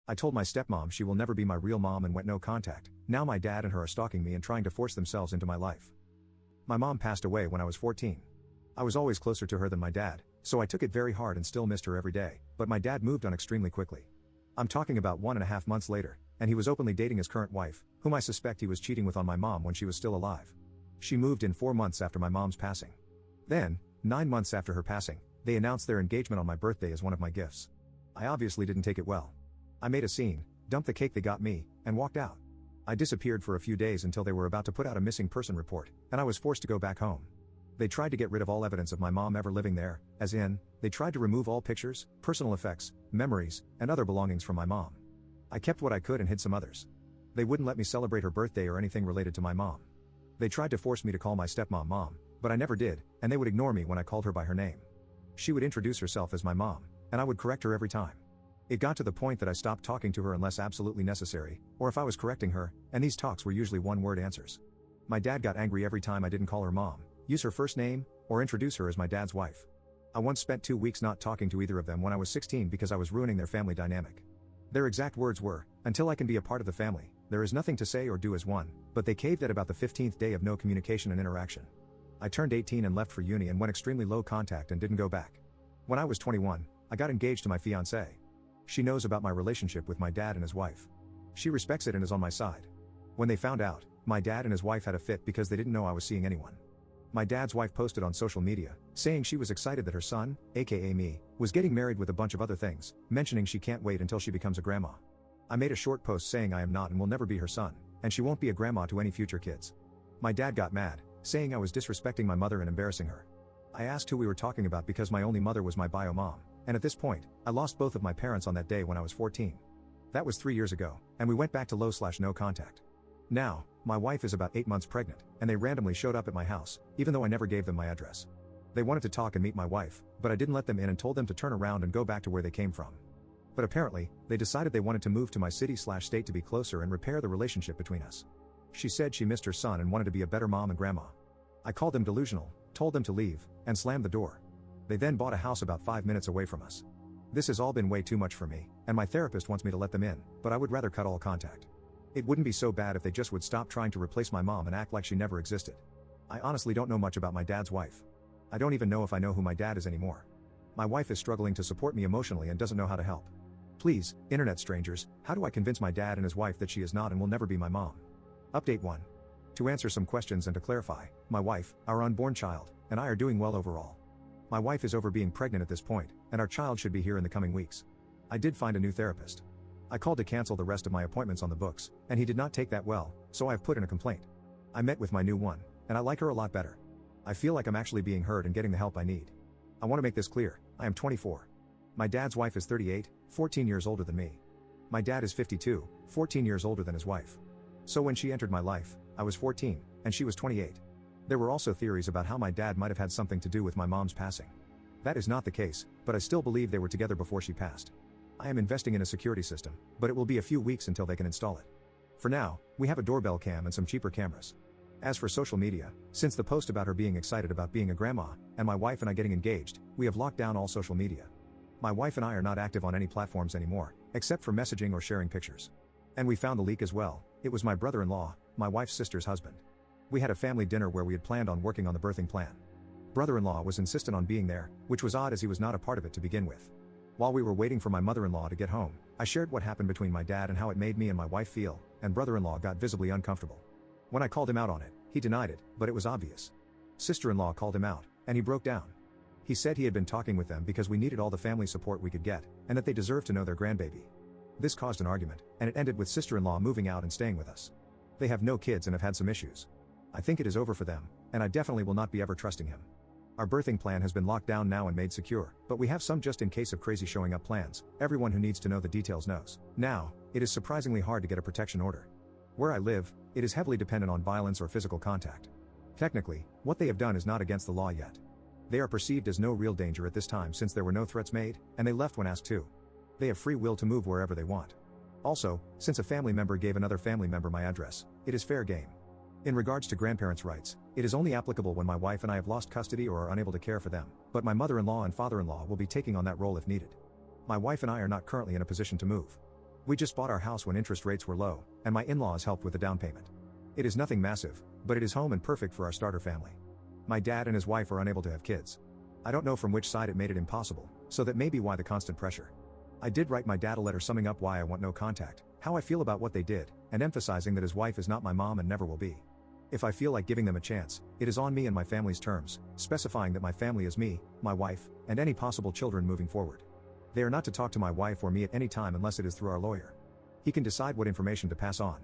I told my stepmom she will never be my real mom and went no contact. Now my dad and her are stalking me and trying to force themselves into my life. My mom passed away when I was 14. I was always closer to her than my dad, so I took it very hard and still missed her every day, but my dad moved on extremely quickly. I'm talking about 1.5 months later, and he was openly dating his current wife, whom I suspect he was cheating with on my mom when she was still alive. She moved in 4 months after my mom's passing. Then, 9 months after her passing, they announced their engagement on my birthday as one of my gifts. I obviously didn't take it well. I made a scene, dumped the cake they got me, and walked out. I disappeared for a few days until they were about to put out a missing person report, and I was forced to go back home. They tried to get rid of all evidence of my mom ever living there, as in, they tried to remove all pictures, personal effects, memories, and other belongings from my mom. I kept what I could and hid some others. They wouldn't let me celebrate her birthday or anything related to my mom. They tried to force me to call my stepmom mom, but I never did, and they would ignore me when I called her by her name. She would introduce herself as my mom, and I would correct her every time. It got to the point that I stopped talking to her unless absolutely necessary, or if I was correcting her, and these talks were usually one-word answers. My dad got angry every time I didn't call her mom, use her first name, or introduce her as my dad's wife. I once spent 2 weeks not talking to either of them when I was 16 because I was ruining their family dynamic. Their exact words were, "Until I can be a part of the family, there is nothing to say or do as one," but they caved at about the 15th day of no communication and interaction. I turned 18 and left for uni and went extremely low contact and didn't go back. When I was 21, I got engaged to my fiancée. She knows about my relationship with my dad and his wife. She respects it and is on my side. When they found out, my dad and his wife had a fit because they didn't know I was seeing anyone. My dad's wife posted on social media, saying she was excited that her son, aka me, was getting married with a bunch of other things, mentioning she can't wait until she becomes a grandma. I made a short post saying I am not and will never be her son, and she won't be a grandma to any future kids. My dad got mad, saying I was disrespecting my mother and embarrassing her. I asked who we were talking about because my only mother was my bio mom, and at this point, I lost both of my parents on that day when I was 14. That was 3 years ago, and we went back to low/no contact. Now, my wife is about 8 months pregnant, and they randomly showed up at my house, even though I never gave them my address. They wanted to talk and meet my wife, but I didn't let them in and told them to turn around and go back to where they came from. But apparently, they decided they wanted to move to my city/state to be closer and repair the relationship between us. She said she missed her son and wanted to be a better mom and grandma. I called them delusional, told them to leave, and slammed the door. They then bought a house about 5 minutes away from us. This has all been way too much for me, and my therapist wants me to let them in, but I would rather cut all contact. It wouldn't be so bad if they just would stop trying to replace my mom and act like she never existed. I honestly don't know much about my dad's wife. I don't even know if I know who my dad is anymore. My wife is struggling to support me emotionally and doesn't know how to help. Please, internet strangers, how do I convince my dad and his wife that she is not and will never be my mom? Update 1. To answer some questions and to clarify, my wife, our unborn child, and I are doing well overall. My wife is over being pregnant at this point, and our child should be here in the coming weeks. I did find a new therapist. I called to cancel the rest of my appointments on the books, and he did not take that well, so I have put in a complaint. I met with my new one, and I like her a lot better. I feel like I'm actually being heard and getting the help I need. I want to make this clear, I am 24. My dad's wife is 38, 14 years older than me. My dad is 52, 14 years older than his wife. So when she entered my life, I was 14, and she was 28. There were also theories about how my dad might have had something to do with my mom's passing. That is not the case, but I still believe they were together before she passed. I am investing in a security system, but it will be a few weeks until they can install it. For now, we have a doorbell cam and some cheaper cameras. As for social media, since the post about her being excited about being a grandma, and my wife and I getting engaged, we have locked down all social media. My wife and I are not active on any platforms anymore, except for messaging or sharing pictures. And we found the leak as well. It was my brother-in-law, my wife's sister's husband. We had a family dinner where we had planned on working on the birthing plan. Brother-in-law was insistent on being there, which was odd as he was not a part of it to begin with. While we were waiting for my mother-in-law to get home, I shared what happened between my dad and how it made me and my wife feel, and brother-in-law got visibly uncomfortable. When I called him out on it, he denied it, but it was obvious. Sister-in-law called him out, and he broke down. He said he had been talking with them because we needed all the family support we could get, and that they deserved to know their grandbaby. This caused an argument, and it ended with sister-in-law moving out and staying with us. They have no kids and have had some issues. I think it is over for them, and I definitely will not be ever trusting him. Our birthing plan has been locked down now and made secure, but we have some just in case of crazy showing up plans. Everyone who needs to know the details knows. Now, it is surprisingly hard to get a protection order. Where I live, it is heavily dependent on violence or physical contact. Technically, what they have done is not against the law yet. They are perceived as no real danger at this time since there were no threats made, and they left when asked to. They have free will to move wherever they want. Also, since a family member gave another family member my address, it is fair game. In regards to grandparents' rights, it is only applicable when my wife and I have lost custody or are unable to care for them, but my mother-in-law and father-in-law will be taking on that role if needed. My wife and I are not currently in a position to move. We just bought our house when interest rates were low, and my in-laws helped with the down payment. It is nothing massive, but it is home and perfect for our starter family. My dad and his wife are unable to have kids. I don't know from which side it made it impossible, so that may be why the constant pressure. I did write my dad a letter summing up why I want no contact, how I feel about what they did, and emphasizing that his wife is not my mom and never will be. If I feel like giving them a chance, it is on me and my family's terms, specifying that my family is me, my wife, and any possible children moving forward. They are not to talk to my wife or me at any time unless it is through our lawyer. He can decide what information to pass on.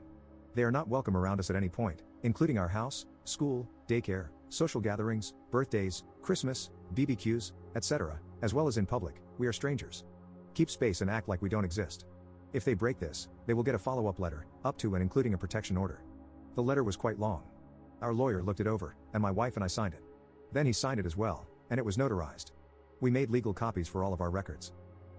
They are not welcome around us at any point, including our house, school, daycare, social gatherings, birthdays, Christmas, BBQs, etc., as well as in public. We are strangers. Keep space and act like we don't exist. If they break this, they will get a follow-up letter, up to and including a protection order. The letter was quite long. Our lawyer looked it over, and my wife and I signed it. Then he signed it as well, and it was notarized. We made legal copies for all of our records.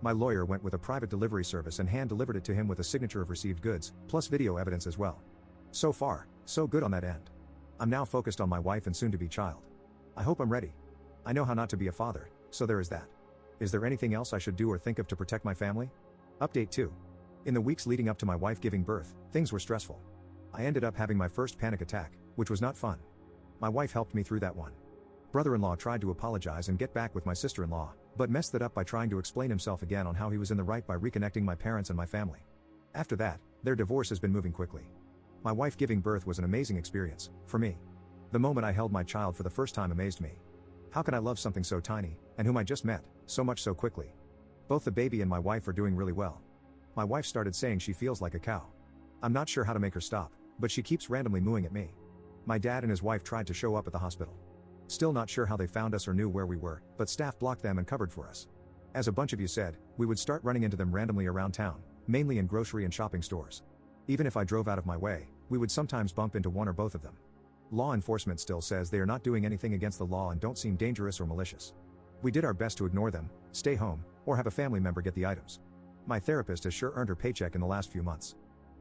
My lawyer went with a private delivery service and hand-delivered it to him with a signature of received goods, plus video evidence as well. So far, so good on that end. I'm now focused on my wife and soon-to-be child. I hope I'm ready. I know how not to be a father, so there is that. Is there anything else I should do or think of to protect my family? Update 2. In the weeks leading up to my wife giving birth, things were stressful. I ended up having my first panic attack, which was not fun. My wife helped me through that one. Brother-in-law tried to apologize and get back with my sister-in-law, but messed that up by trying to explain himself again on how he was in the right by reconnecting my parents and my family. After that, their divorce has been moving quickly. My wife giving birth was an amazing experience, for me. The moment I held my child for the first time amazed me. How can I love something so tiny, and whom I just met, so much so quickly? Both the baby and my wife are doing really well. My wife started saying she feels like a cow. I'm not sure how to make her stop, but she keeps randomly mooing at me. My dad and his wife tried to show up at the hospital. Still not sure how they found us or knew where we were, but staff blocked them and covered for us. As a bunch of you said, we would start running into them randomly around town, mainly in grocery and shopping stores. Even if I drove out of my way, we would sometimes bump into one or both of them. Law enforcement still says they are not doing anything against the law and don't seem dangerous or malicious. We did our best to ignore them, stay home, or have a family member get the items. My therapist has sure earned her paycheck in the last few months.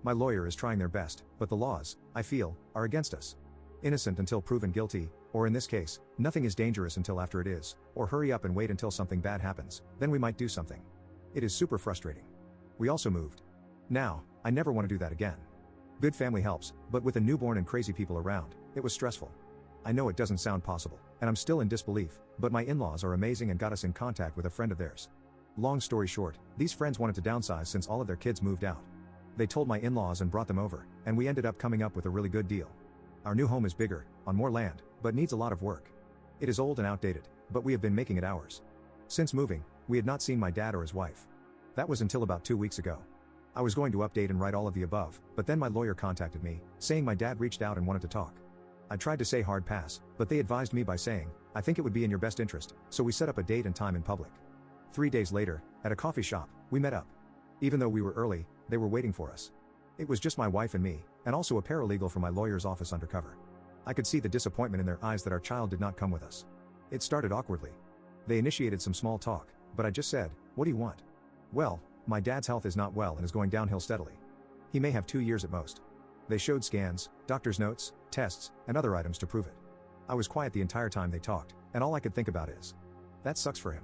My lawyer is trying their best, but the laws, I feel, are against us. Innocent until proven guilty, or in this case, nothing is dangerous until after it is, or hurry up and wait until something bad happens, then we might do something. It is super frustrating. We also moved. Now, I never want to do that again. Good family helps, but with a newborn and crazy people around, it was stressful. I know it doesn't sound possible, and I'm still in disbelief, but my in-laws are amazing and got us in contact with a friend of theirs. Long story short, these friends wanted to downsize since all of their kids moved out. They told my in-laws and brought them over, and we ended up coming up with a really good deal. Our new home is bigger, on more land, but needs a lot of work. It is old and outdated, but we have been making it ours. Since moving, we had not seen my dad or his wife. That was until about 2 weeks ago. I was going to update and write all of the above, but then my lawyer contacted me, saying my dad reached out and wanted to talk. I tried to say hard pass, but they advised me by saying, I think it would be in your best interest, so we set up a date and time in public. 3 days later, at a coffee shop, we met up. Even though we were early, they were waiting for us. It was just my wife and me, and also a paralegal from my lawyer's office undercover. I could see the disappointment in their eyes that our child did not come with us. It started awkwardly. They initiated some small talk, but I just said, what do you want? Well, my dad's health is not well and is going downhill steadily. He may have 2 years at most. They showed scans, doctor's notes, tests, and other items to prove it. I was quiet the entire time they talked, and all I could think about is, that sucks for him.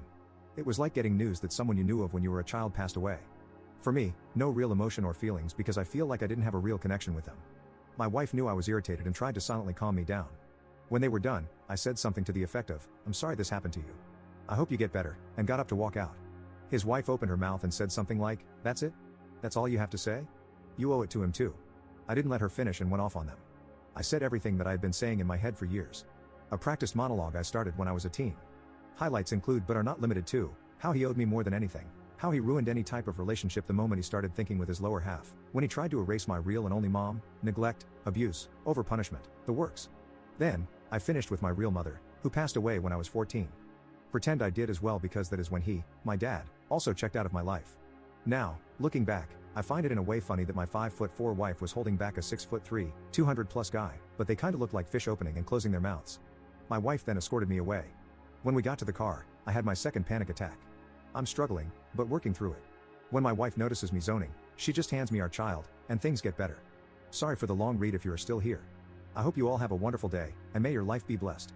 It was like getting news that someone you knew of when you were a child passed away. For me, no real emotion or feelings because I feel like I didn't have a real connection with them. My wife knew I was irritated and tried to silently calm me down. When they were done, I said something to the effect of, I'm sorry this happened to you. I hope you get better, and got up to walk out. His wife opened her mouth and said something like, that's it? That's all you have to say? You owe it to him too. I didn't let her finish and went off on them. I said everything that I had been saying in my head for years. A practiced monologue I started when I was a teen. Highlights include but are not limited to, how he owed me more than anything. How he ruined any type of relationship the moment he started thinking with his lower half, when he tried to erase my real and only mom, neglect, abuse, over-punishment, the works. Then, I finished with my real mother, who passed away when I was 14. Pretend I did as well because that is when he, my dad, also checked out of my life. Now, looking back, I find it in a way funny that my 5'4" wife was holding back a 6'3", 200+ guy, but they kinda looked like fish opening and closing their mouths. My wife then escorted me away. When we got to the car, I had my second panic attack. I'm struggling, but working through it. When my wife notices me zoning, she just hands me our child, and things get better. Sorry for the long read if you are still here. I hope you all have a wonderful day, and may your life be blessed.